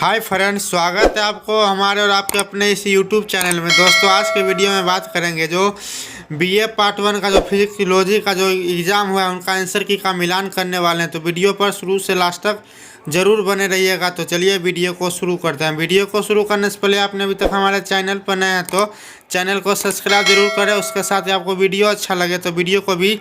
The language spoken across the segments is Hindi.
हाय फ्रेंड्स, स्वागत है आपको हमारे और आपके अपने इस यूट्यूब चैनल में। दोस्तों, आज के वीडियो में बात करेंगे जो बीए पार्ट 1 का जो फिजिक्सोलॉजी का जो एग्ज़ाम हुआ है उनका आंसर की का मिलान करने वाले हैं। तो वीडियो पर शुरू से लास्ट तक ज़रूर बने रहिएगा। तो चलिए वीडियो को शुरू करते हैं। वीडियो को शुरू करने से पहले आपने अभी तक हमारे चैनल पर नए हैं तो चैनल को सब्सक्राइब जरूर करें। उसके साथ ही आपको वीडियो अच्छा लगे तो वीडियो को भी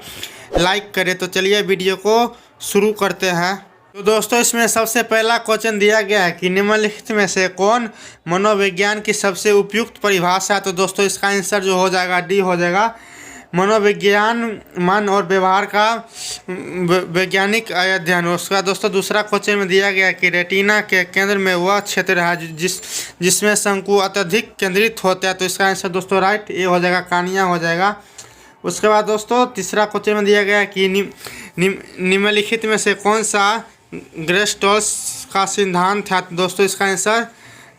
लाइक करें। तो चलिए वीडियो को शुरू करते हैं। तो दोस्तों, इसमें सबसे पहला क्वेश्चन दिया गया है कि निम्नलिखित में से कौन मनोविज्ञान की सबसे उपयुक्त परिभाषा है। तो दोस्तों, इसका आंसर जो हो जाएगा डी हो जाएगा। मनोविज्ञान मन और व्यवहार का वैज्ञानिक अध्ययन। उसका दोस्तों दूसरा क्वेश्चन में दिया गया है कि रेटिना के केंद्र में वह क्षेत्र है जिसमें शंकु अत्यधिक केंद्रित होता है। तो इसका आंसर दोस्तों राइट ए हो जाएगा, कानिया हो जाएगा। उसके बाद दोस्तों तीसरा क्वेश्चन में दिया गया है कि निम्नलिखित में से कौन सा ग्रेस्टॉल्स का सिद्धांत है। तो दोस्तों इसका आंसर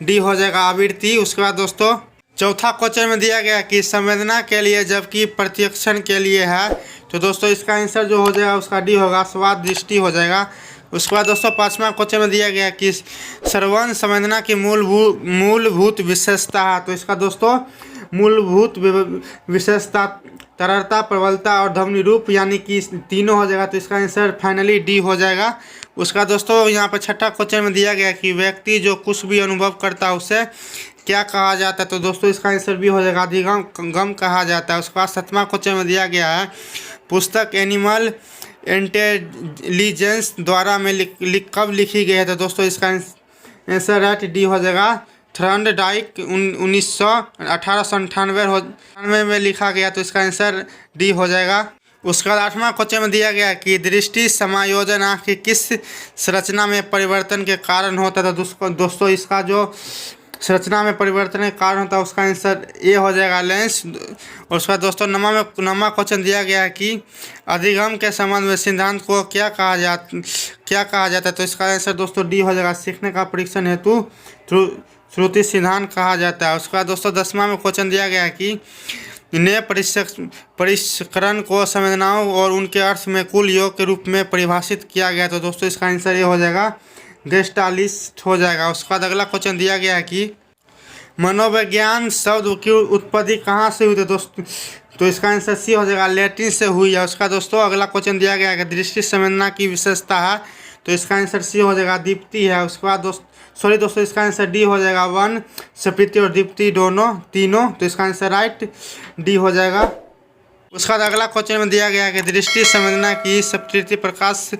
डी हो जाएगा, आवृत्ति। उसके बाद दोस्तों चौथा क्वेश्चन में दिया गया कि संवेदना के लिए जबकि प्रत्यक्षण के लिए है। तो दोस्तों इसका आंसर जो हो जाएगा उसका डी होगा, स्वाद दृष्टि हो जाएगा। उसके बाद दोस्तों पांचवा क्वेश्चन में दिया गया कि श्रवण संवेदना की मूलभूत विशेषता है। तो इसका दोस्तों मूलभूत विशेषता तरलता, प्रबलता और ध्वनि रूप यानी कि तीनों हो जाएगा। तो इसका आंसर फाइनली डी हो जाएगा। उसका दोस्तों यहाँ पर छठा क्वेश्चन में दिया गया कि व्यक्ति जो कुछ भी अनुभव करता है उसे क्या कहा जाता है। तो दोस्तों इसका आंसर भी हो जाएगा, अधिगम गम कहा जाता है। उसके बाद सातवां क्वेश्चन में दिया गया है पुस्तक एनिमल इंटेलिजेंस द्वारा में कब लिखी गई है। तो दोस्तों इसका आंसर राइट डी हो जाएगा। थॉर्नडाइक 1898 में लिखा गया। तो इसका आंसर डी हो जाएगा। उसके बाद आठवां क्वेश्चन में दिया गया कि दृष्टि समायोजन आँख की किस संरचना में परिवर्तन के कारण होता है। तो दोस्तों इसका जो संरचना में परिवर्तन के कारण होता है उसका आंसर ए हो जाएगा, लेंस। और उसका दोस्तों नमा क्वेश्चन दिया गया है कि अधिगम के संबंध में सिद्धांत को क्या कहा जाता है। तो इसका आंसर दोस्तों डी हो जाएगा, सीखने का परीक्षण हेतु श्रुति सिद्धांत कहा जाता है। उसका दोस्तों 10वां में क्वेश्चन दिया गया है कि नए परिष्करण को संवेदनाओं और उनके अर्थ में कुल योग के रूप में परिभाषित किया गया। तो दोस्तों इसका आंसर ये हो जाएगा, गेस्टालिस्ट हो जाएगा। उसके बाद अगला क्वेश्चन दिया गया है कि मनोविज्ञान शब्द की उत्पत्ति कहाँ से हुई। तो दोस्तों तो इसका आंसर सी हो जाएगा, लैटिन से हुई है। उसका दोस्तों अगला क्वेश्चन दिया गया है कि दृष्टि संवेदना की विशेषता है। तो इसका आंसर सी हो जाएगा, दीप्ति है। उसके बाद दोस्तों इसका आंसर डी हो जाएगा, वन स्फीति और दीप्ति तीनों। तो इसका आंसर राइट डी हो जाएगा। उसका बाद अगला क्वेश्चन में दिया गया है कि दृष्टि संवेदना की प्रकृति प्रकाश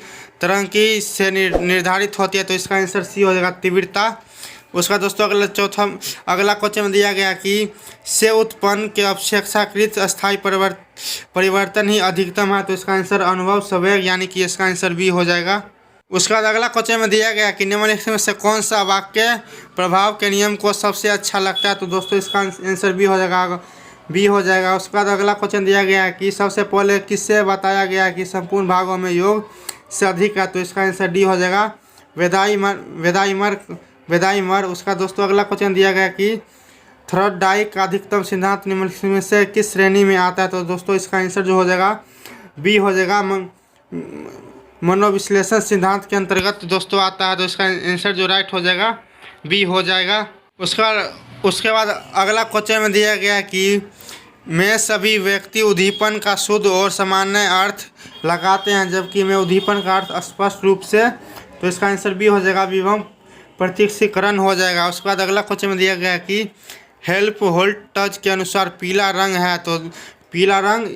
तरंग की से निर्धारित होती है। तो इसका आंसर सी हो जाएगा, तीव्रता। उसका दोस्तों अगला क्वेश्चन में दिया गया कि से उत्पन्न के अपेक्षाकृत स्थायी परिवर्तन ही अधिकतम है। तो इसका आंसर अनुभव संवेग यानी कि इसका आंसर बी हो जाएगा। उसके बाद अगला क्वेश्चन में दिया गया कि निम्नलिखित में से कौन सा वाक्य प्रभाव के नियम को सबसे अच्छा लगता है। तो दोस्तों इसका आंसर बी हो जाएगा, उसके बाद अगला क्वेश्चन दिया गया है कि सबसे पहले किससे बताया गया है कि संपूर्ण भागों में योग से अधिक है। तो इसका आंसर डी हो जाएगा, वेदाइमर। उसका दोस्तों अगला क्वेश्चन दिया गया कि थॉर्नडाइक का अधिकतम सिद्धांत निम्नलिखित में से किस श्रेणी में आता है। तो दोस्तों इसका आंसर जो हो जाएगा बी हो जाएगा, मनोविश्लेषण सिद्धांत के अंतर्गत दोस्तों आता है। तो इसका आंसर जो राइट हो जाएगा, बी हो जाएगा। उसके बाद अगला क्वेश्चन में दिया गया कि मैं सभी व्यक्ति उद्दीपन का शुद्ध और सामान्य अर्थ लगाते हैं जबकि मैं उद्दीपन का अर्थ स्पष्ट रूप से। तो इसका आंसर बी हो जाएगा, विभव प्रत्यक्षीकरण हो जाएगा। उसके बाद अगला क्वेश्चन में दिया गया कि हेल्प होल्ट टच के अनुसार पीला रंग है। तो पीला रंग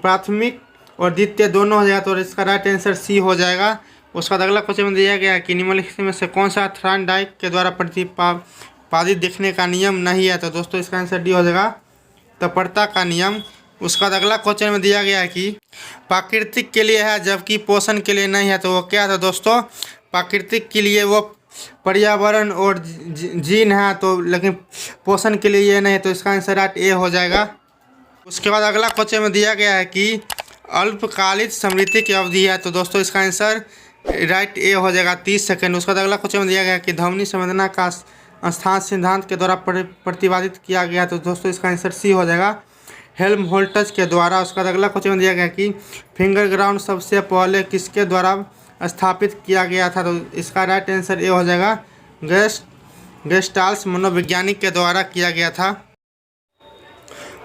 प्राथमिक और द्वितीय दोनों हो जाएगा। तो इसका राइट आंसर सी हो जाएगा। उसके बाद अगला क्वेश्चन में दिया गया कि निम्नलिखित में से कौन सा थॉर्नडाइक के द्वारा प्रतिपादित दिखने का नियम नहीं है। तो दोस्तों इसका आंसर डी हो जाएगा, तत्परता का नियम। उसके बाद अगला क्वेश्चन में दिया गया है कि प्राकृतिक के लिए है जबकि पोषण के लिए नहीं है। तो वो क्या था दोस्तों, प्राकृतिक के लिए वो पर्यावरण और जीन है, तो लेकिन पोषण के लिए ये नहीं। तो इसका आंसर राइट ए हो जाएगा। उसके बाद अगला क्वेश्चन में दिया गया है कि अल्पकालिक स्मृति की अवधि है। तो दोस्तों इसका आंसर राइट ए हो जाएगा, 30 सेकंड। उसके बाद अगला क्वेश्चन में दिया गया है कि ध्वनि संवेदना का स्थान सिद्धांत के द्वारा प्रतिपादित किया गया। तो दोस्तों इसका आंसर सी हो जाएगा, हेल्महोल्ट्ज़ के द्वारा। उसका अगला क्वेश्चन में दिया गया कि फिंगर ग्राउंड सबसे पहले किसके द्वारा स्थापित किया गया था। तो इसका राइट आंसर ए हो जाएगा, गेस्टाल्ट मनोवैज्ञानिक के द्वारा किया गया था।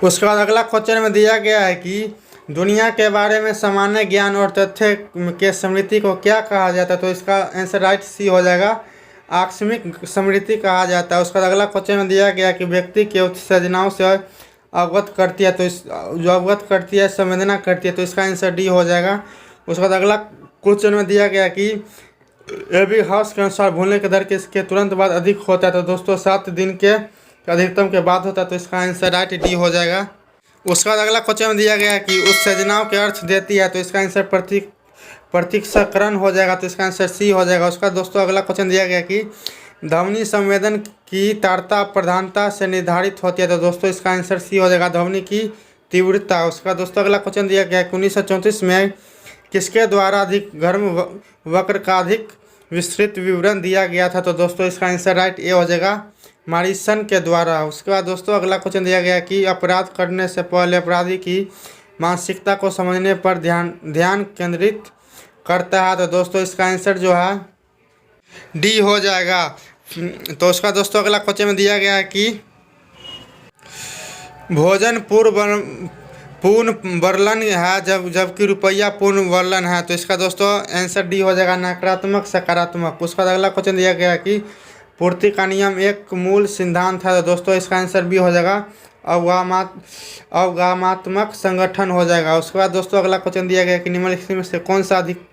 उसके बाद अगला क्वेश्चन में दिया गया है कि दुनिया के बारे में सामान्य ज्ञान और तथ्य के स्मृति को क्या कहा जाता है। तो इसका आंसर राइट सी हो जाएगा, आकस्मिक स्मृति कहा जाता है। उसका अगला क्वेश्चन में दिया गया कि व्यक्ति के उत्तेजनाओं से अवगत करती है, तो इस जो अवगत करती है संवेदना करती है, तो इसका आंसर डी हो जाएगा। उसके बाद अगला क्वेश्चन में दिया गया कि एबिंगहॉस के अनुसार भूलने की दर किसके तुरंत बाद अधिक होता है। तो दोस्तों 7 दिन के अधिकतम के बाद होता है, तो इसका आंसर राइट डी हो जाएगा। उसके बाद अगला क्वेश्चन में दिया गया कि उत्तेजनाओं के अर्थ देती है, तो इसका आंसर प्रत्यक्षकरण हो जाएगा, तो इसका आंसर सी हो जाएगा। उसका दोस्तों अगला क्वेश्चन दिया गया कि ध्वनि संवेदन की तारता प्रधानता से निर्धारित होती है, तो दोस्तों इसका आंसर सी हो जाएगा, ध्वनि की तीव्रता। उसका दोस्तों अगला क्वेश्चन दिया गया कि 1934 में किसके द्वारा अधिक गर्म वक्र का अधिक विस्तृत विवरण दिया गया था। तो दोस्तों इसका आंसर राइट ए हो जाएगा, मॉरिसन के द्वारा। उसके बाद दोस्तों अगला क्वेश्चन दिया गया कि अपराध करने से पहले अपराधी की मानसिकता को समझने पर ध्यान केंद्रित करता है। तो दोस्तों इसका आंसर जो है डी हो जाएगा। तो उसका दोस्तों अगला क्वेश्चन में दिया गया है कि भोजन पूर्ण वर्लन है जबकि रुपया पूर्ण वर्लन है, तो इसका दोस्तों आंसर डी हो जाएगा, नकारात्मक सकारात्मक। उसका अगला क्वेश्चन दिया गया है कि पूर्ति का नियम एक मूल सिद्धांत है, तो दोस्तों इसका आंसर बी हो जाएगा, अवगामात्मक संगठन हो जाएगा। उसके बाद दोस्तों अगला क्वेश्चन दिया गया कि निम्नलिखित में से कौन सा अधिक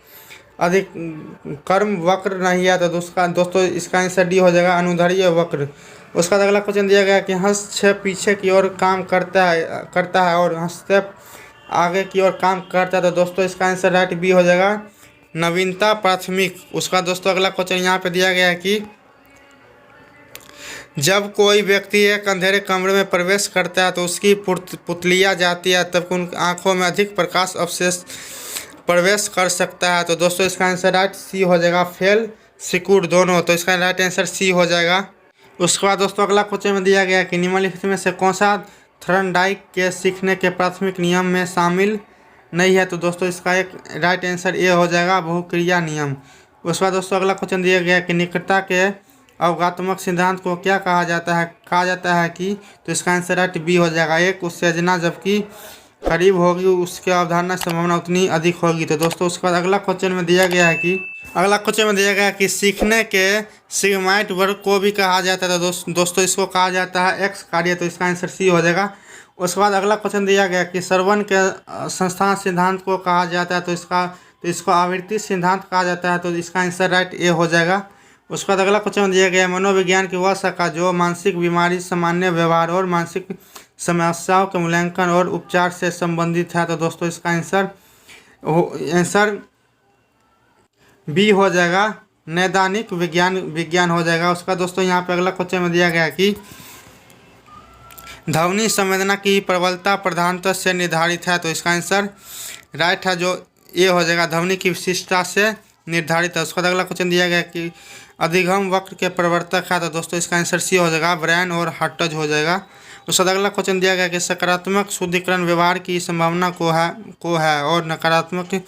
कर्म वक्र नहीं है, तो दोस्तों इसका आंसर डी हो जाएगा, अनुधर्य वक्र। उसका अगला क्वेश्चन दिया गया कि हस्तक्षेप पीछे की ओर काम करता है और हस्तक्षेप आगे की ओर काम करता है, तो दोस्तों इसका आंसर राइट बी हो जाएगा, नवीनता प्राथमिक। उसका दोस्तों अगला क्वेश्चन यहाँ पे दिया गया है कि जब कोई व्यक्ति एक अंधेरे कमरे में प्रवेश करता है तो उसकी पुतलियाँ जाती है, तब उन आँखों में अधिक प्रकाश अवशेष प्रवेश कर सकता है, तो दोस्तों इसका आंसर राइट सी हो जाएगा, फेल सिक्योर दोनों, तो इसका राइट आंसर सी हो जाएगा। उसके बाद दोस्तों अगला क्वेश्चन में दिया गया कि निम्नलिखित में से कौन सा थॉर्नडाइक के सीखने के प्राथमिक नियम में शामिल नहीं है, तो दोस्तों इसका एक राइट आंसर ए हो जाएगा, बहुक्रिया नियम। उसके बाद दोस्तों अगला क्वेश्चन दिया गया कि निकटता के अवगात्मक सिद्धांत को क्या कहा जाता है कि, तो इसका आंसर राइट बी हो जाएगा, एक उत्तेजना जबकि करीब होगी उसके अवधारणा संभावना उतनी अधिक होगी। तो दोस्तों उसके बाद अगला क्वेश्चन में दिया गया है कि सीखने के सिग्माइट वर्ग को भी कहा जाता है, तो दोस्तों इसको कहा जाता है एक्स कार्य, तो इसका आंसर सी हो जाएगा। उसके बाद अगला क्वेश्चन दिया गया कि श्रवण के संस्थान सिद्धांत को कहा जाता है, तो इसको आवृत्ति सिद्धांत कहा जाता है, तो इसका आंसर राइट ए हो जाएगा। उसके बाद अगला क्वेश्चन दिया गया मनोविज्ञान की वह शाखा जो मानसिक बीमारी, सामान्य व्यवहार और मानसिक समस्याओं के मूल्यांकन और उपचार से संबंधित है, तो दोस्तों इसका आंसर बी हो जाएगा, नैदानिक विज्ञान हो जाएगा। उसका दोस्तों यहाँ पे अगला क्वेश्चन में दिया गया कि ध्वनि संवेदना की प्रबलता प्रधानता से निर्धारित है, तो इसका आंसर राइट है, जो ए हो जाएगा, ध्वनि की विशिष्टता से निर्धारित है। उसका अगला क्वेश्चन दिया गया कि अधिगम वक्र के प्रवर्तक है, तो दोस्तों इसका आंसर सी हो जाएगा, ब्रेन और हर्ट्ज हो जाएगा। उसका अगला क्वेश्चन दिया गया कि सकारात्मक शुद्धिकरण व्यवहार की संभावना को है और नकारात्मक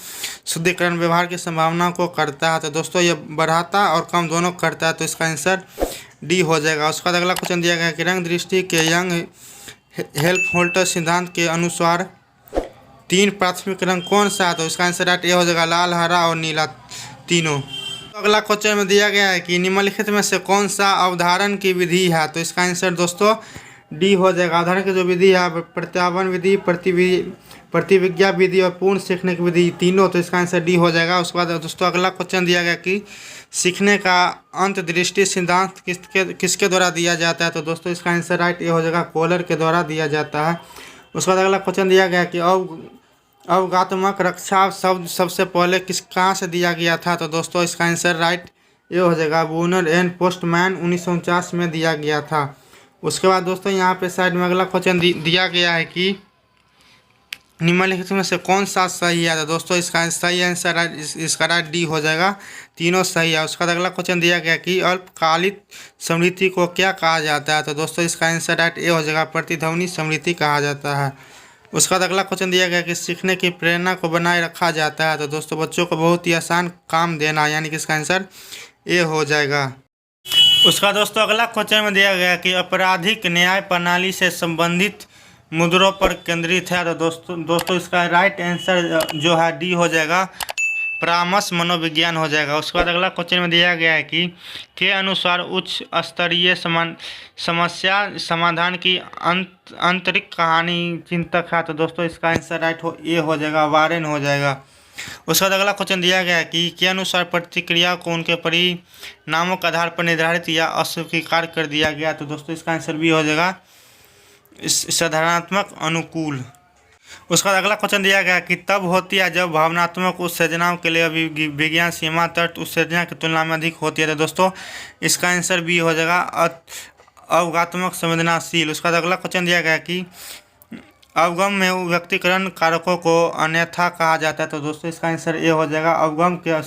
शुद्धिकरण व्यवहार की संभावना को करता है, तो दोस्तों ये बढ़ाता और कम दोनों करता है, तो इसका आंसर डी हो जाएगा। उसका अगला क्वेश्चन दिया गया कि रंग दृष्टि के यंग हेल्महोल्ट्ज सिद्धांत के अनुसार 3 प्राथमिक रंग कौन सा है, तो इसका आंसर राइट ए हो जाएगा, लाल, हरा और नीला तीनों। तो अगला क्वेश्चन में दिया गया है कि निम्नलिखित में से कौन सा अवधारण की विधि है, तो इसका आंसर दोस्तों डी हो जाएगा। अवधारण की जो विधि है प्रत्यावन विधि, प्रतिविज्ञा विधि और पूर्ण सीखने की विधि तीनों, तो इसका आंसर डी हो जाएगा। उसके बाद दोस्तों अगला क्वेश्चन दिया गया कि सीखने का अंतर्दृष्टि सिद्धांत किसके द्वारा दिया जाता है, तो दोस्तों इसका आंसर राइट ए हो जाएगा, कोहलर के द्वारा दिया जाता है। उसके बाद अगला क्वेश्चन दिया गया कि अवगात्मक रक्षा शब्द सबसे पहले कहाँ से दिया गया था, तो दोस्तों इसका आंसर राइट ए हो जाएगा, वूनर एंड पोस्टमैन 1949 में दिया गया था। उसके बाद दोस्तों यहाँ पे साइड में अगला क्वेश्चन दिया गया है कि निम्नलिखित में से कौन सा सही है, तो दोस्तों इसका सही आंसर इसका राइट डी हो जाएगा, तीनों सही है। उसके बाद अगला क्वेश्चन दिया गया कि अल्पकालिक स्मृति को क्या कहा जाता है, तो दोस्तों इसका आंसर राइट ए हो जाएगा, प्रतिध्वनि स्मृति कहा जाता है। उसके बाद अगला क्वेश्चन दिया गया कि सीखने की प्रेरणा को बनाए रखा जाता है, तो दोस्तों बच्चों को बहुत ही आसान काम देना, यानी कि इसका आंसर ए हो जाएगा। उसका दोस्तों अगला क्वेश्चन में दिया गया कि आपराधिक न्याय प्रणाली से संबंधित मुद्दों पर केंद्रित है। तो दोस्तों इसका राइट आंसर जो है डी हो जाएगा, परामर्श मनोविज्ञान हो जाएगा। उसके बाद अगला क्वेश्चन में दिया गया है कि के अनुसार उच्च स्तरीय समस्या समाधान की आंतरिक कहानी चिंतक है। तो दोस्तों इसका आंसर राइट ए हो जाएगा, वारेन हो जाएगा। उसके बाद अगला क्वेश्चन दिया गया है कि के अनुसार प्रतिक्रिया को उनके परिणामों के आधार पर निर्धारित या अस्वीकार कर दिया गया। तो दोस्तों इसका आंसर भी हो जाएगा, साधारणात्मक अनुकूल। उसका अगला क्वेश्चन दिया गया कि तब होती है जब भावनात्मक उत्तेजनाओं के लिए विज्ञान सीमा तट उत्तेजना की तुलना में अधिक होती है। तो दोस्तों इसका आंसर भी हो जाएगा, अवगात्मक संवेदनाशील। उसका अगला क्वेश्चन दिया गया कि अवगम में व्यक्तिकरण कारकों को अन्यथा कहा जाता है। तो दोस्तों इसका आंसर ए हो जाएगा, अवगम के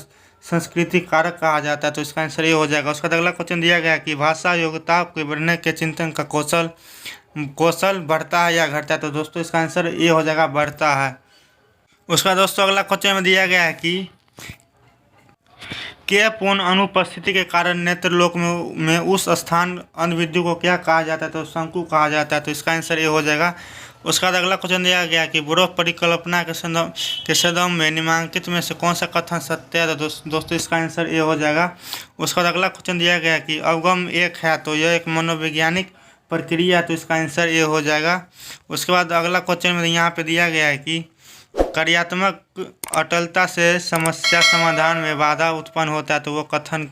संस्कृति कारक कहा जाता है। तो इसका आंसर ए हो जाएगा। उसका अगला क्वेश्चन दिया गया कि भाषा योग्यता के बढ़ने के चिंतन का कौशल बढ़ता है या घटता है। तो दोस्तों इसका आंसर ए हो जाएगा, बढ़ता है। उसका दोस्तों अगला क्वेश्चन में दिया गया है कि के पूर्ण अनुपस्थिति के कारण नेत्रलोक में उस स्थान अंधविद्यु को क्या कहा जाता है। तो शंकु कहा जाता है। तो इसका आंसर ए हो जाएगा। उसका अगला क्वेश्चन दिया गया कि बुरो परिकल्पना के संदर्भ में निम्नलिखित में से कौन सा कथन सत्य है। तो दोस्तों इसका आंसर ए हो जाएगा। उसका अगला क्वेश्चन दिया गया कि अवगम एक है तो यह एक मनोवैज्ञानिक प्रक्रिया है। तो इसका आंसर ए हो जाएगा। उसके बाद अगला क्वेश्चन में यहाँ पे दिया गया है कि कार्यात्मक अटलता से समस्या समाधान में बाधा उत्पन्न होता है। तो वो कथन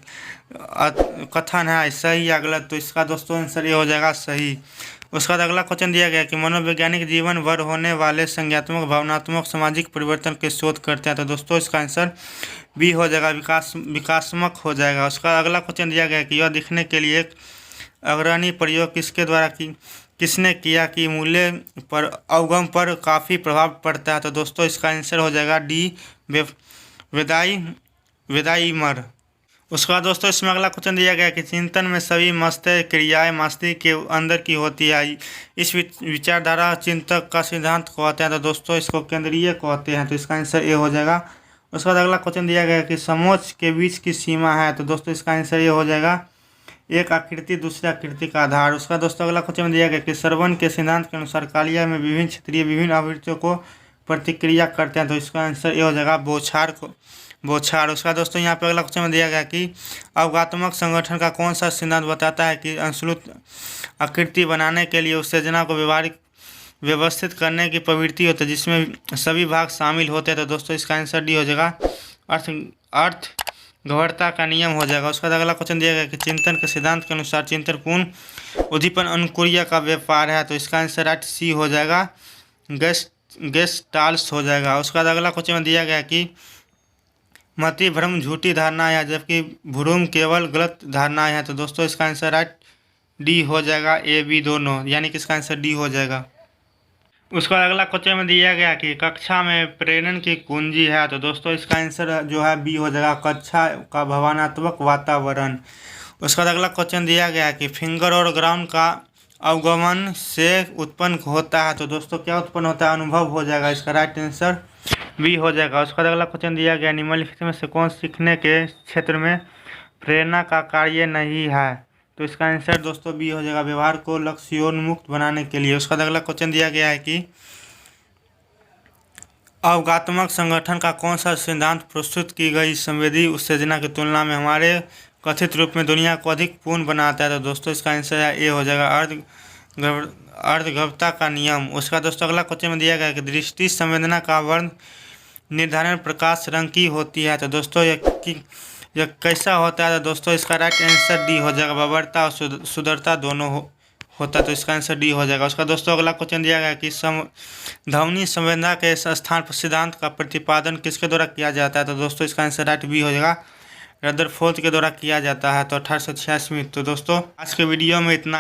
है सही या गलत। तो इसका दोस्तों आंसर ये हो जाएगा, सही। उसका बाद अगला क्वेश्चन दिया गया कि मनोवैज्ञानिक जीवन भर होने वाले संज्ञात्मक भावनात्मक सामाजिक परिवर्तन के शोध करते हैं। तो दोस्तों इसका आंसर बी हो जाएगा, विकासात्मक हो जाएगा। उसका अगला क्वेश्चन दिया गया कि यह दिखने के लिए एक अग्रणी प्रयोग किसने किया कि मूल्य पर अवगम पर काफ़ी प्रभाव पड़ता है। तो दोस्तों इसका आंसर हो जाएगा डी, वेदाइमर। उसके बाद दोस्तों इसमें अगला क्वेश्चन दिया गया कि चिंतन में सभी मस्तिष्क क्रियाएं मस्तिष्क के अंदर की होती है। इस विचारधारा चिंतक का सिद्धांत कहते हैं। तो दोस्तों इसको केंद्रीय कहते हैं। तो इसका आंसर ए हो जाएगा। उसके बाद अगला क्वेश्चन दिया गया कि समोच्च के बीच की सीमा है। तो दोस्तों इसका आंसर ये हो जाएगा, एक आकृति दूसरी आकृति का आधार। उसका दोस्तों अगला क्वेश्चन में दिया गया कि सरवन के सिद्धांत के अनुसार कालिया में विभिन्न क्षेत्रीय विभिन्न आवृत्तियों को प्रतिक्रिया करते हैं। तो इसका आंसर ये हो जाएगा, बौछार। उसका दोस्तों यहाँ पे अगला क्वेश्चन में दिया गया कि अवगात्मक संगठन का कौन सा सिद्धांत बताता है कि अंशुलुत आकृति बनाने के लिए उत्तेजना को व्यवस्थित करने की प्रवृत्ति होती है जिसमें सभी भाग शामिल होते हैं। तो दोस्तों इसका आंसर डी हो जाएगा, अर्थ गहरता का नियम हो जाएगा। उसका अगला क्वेश्चन दिया गया कि चिंतन के सिद्धांत के अनुसार चिंतन पूर्ण उद्दीपन अनुक्रिया का व्यापार है। तो इसका आंसर राइट सी हो जाएगा, गेस्टाल्ट हो जाएगा। उसका अगला क्वेश्चन में दिया गया कि मति भ्रम झूठी धारणा है जबकि भ्रूम केवल गलत धारणाएं हैं। तो दोस्तों इसका आंसर राइट डी हो जाएगा, ए बी दोनों, यानी कि इसका आंसर डी हो जाएगा। उसका अगला क्वेश्चन में दिया गया कि कक्षा में प्रेरण की कुंजी है। तो दोस्तों इसका आंसर जो है बी हो जाएगा, कक्षा का भावनात्मक वातावरण। उसका अगला क्वेश्चन दिया गया कि फिंगर और ग्राउंड का अवगमन से उत्पन्न होता है। तो दोस्तों क्या उत्पन्न होता है, अनुभव हो जाएगा। इसका राइट आंसर बी हो जाएगा। उसका अगला क्वेश्चन दिया गया निम्नलिखित में से कौन सीखने के क्षेत्र में प्रेरणा का कार्य नहीं है। तो इसका आंसर दोस्तों बी हो जाएगा, व्यवहार को लक्ष्योन्मुक्त बनाने के लिए। उसका अगला क्वेश्चन दिया गया है कि अवगात्मक संगठन का कौन सा सिद्धांत प्रस्तुत की गई संवेदी उत्तेजना की तुलना में हमारे कथित रूप में दुनिया को अधिक पूर्ण बनाता है। तो दोस्तों इसका आंसर है ए हो जाएगा, अर्धगर्भता का नियम। उसका दोस्तों अगला क्वेश्चन में दिया गया कि दृष्टि संवेदना का वर्ण निर्धारण प्रकाश रंग की होती है। तो दोस्तों यह कैसा होता है। तो दोस्तों इसका राइट आंसर डी हो जाएगा, बबरता और सुंदरता दोनों होता है। तो इसका आंसर डी हो जाएगा। उसका दोस्तों अगला क्वेश्चन दिया गया कि ध्वनि संवेदना के स्थान पर सिद्धांत का प्रतिपादन किसके द्वारा किया जाता है। तो दोस्तों इसका आंसर राइट बी हो जाएगा, रदरफोर्ड के द्वारा किया जाता है। तो 1886 में। तो दोस्तों आज के वीडियो में इतना।